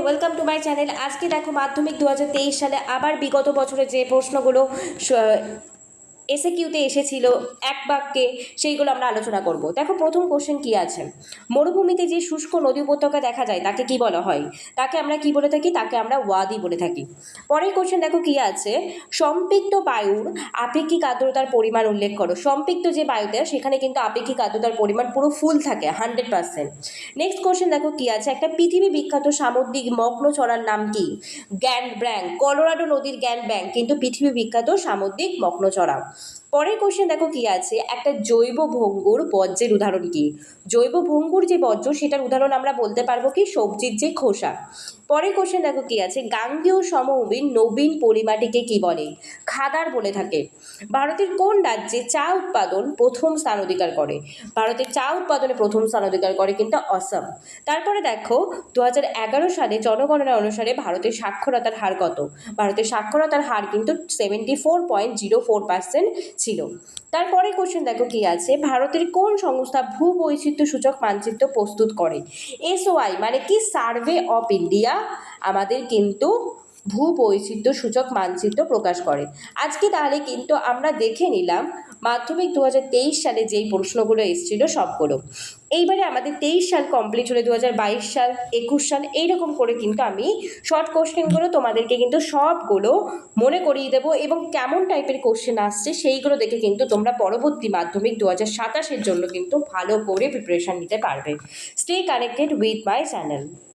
Welcome to my channel. আজকে দেখো মাধ্যমিক 2023 সালে আবার বিগত বছরে যে প্রশ্নগুলো এসএকিউতে এসেছিল এক বাক্যে, সেইগুলো আমরা আলোচনা করব। দেখো প্রথম কোশ্চেন কি আছে, মরুভূমিতে যে শুষ্ক নদী উপত্যকা দেখা যায় তাকে কি বলা হয়? তাকে আমরা কি বলে থাকি? তাকে আমরা ওয়াদি বলে থাকি। পরের কোশ্চেন দেখো কি আছে, সম্পৃক্ত বায়ুর আপেক্ষিক আর্দ্রতার পরিমাণ উল্লেখ করো। সম্পৃক্ত যে বায়ুতে সেখানে কিন্তু আপেক্ষিক আর্দ্রতার পরিমাণ পুরো ফুল থাকে 100%। নেক্সট কোশ্চেন দেখো কি আছে, একটা পৃথিবী বিখ্যাত সামুদ্রিক মগ্ন চড়ার নাম কি? গ্যান্ড ব্যাঙ্ক, কলোরাডো নদীর গ্যান্ড ব্যাঙ্ক কিন্তু পৃথিবী বিখ্যাত সামুদ্রিক মগ্ন চড়া। পরের কোশ্চেন দেখো কি আছে, একটা জৈব ভঙ্গুর বর্জ্যের উদাহরণ কি? জৈব ভঙ্গুর যে বর্জ্য সেটার উদাহরণ আমরা বলতে পারবো কি? সবজির যে খোসা। পরের কোশ্চেন দেখো কি আছে, গাঙ্গেয় সমভূমির নবীন পলিমাটিকে কি বলে? খাদার বলে থাকে। ভারতের কোন রাজ্যে চা উৎপাদন প্রথম স্থান অধিকার করে? ভারতের চা উৎপাদনে প্রথম স্থান অধিকার করে কিন্তু অসম। তারপরে দেখো 2011 সালে জনগণনা অনুসারে ভারতের সাক্ষরতার হার কত? ভারতের সাক্ষরতার হার কিন্তু 74.04% ছিল। তারপরে কোশ্চেন দেখো কি আছে, ভারতের কোন সংস্থা ভূবৈচিত্র্য সূচক মানচিত্র প্রস্তুত করে? এসওআই মানে কি? সার্ভে অফ ইন্ডিয়া আমাদের কিন্তু ভূবৈচিত্র্য সূচক মানচিত্র প্রকাশ করে। আজকে তাহলে কিন্তু আমরা দেখে নিলাম মাধ্যমিক 2023 সালে যেই প্রশ্নগুলো এসেছিল সবগুলো। এইবারে আমাদের 23 সাল কমপ্লিট হলে 2022 সাল 21 সাল এইরকম করে কিন্তু আমি শর্ট কোশ্চেনগুলো তোমাদেরকে কিন্তু সবগুলো মনে করিয়ে দেবো, এবং কেমন টাইপের কোশ্চেন আসছে সেইগুলো দেখে কিন্তু তোমরা পরবর্তী মাধ্যমিক 2027-এর জন্য কিন্তু ভালো করে প্রিপারেশান নিতে পারবে। Stay connected with my channel.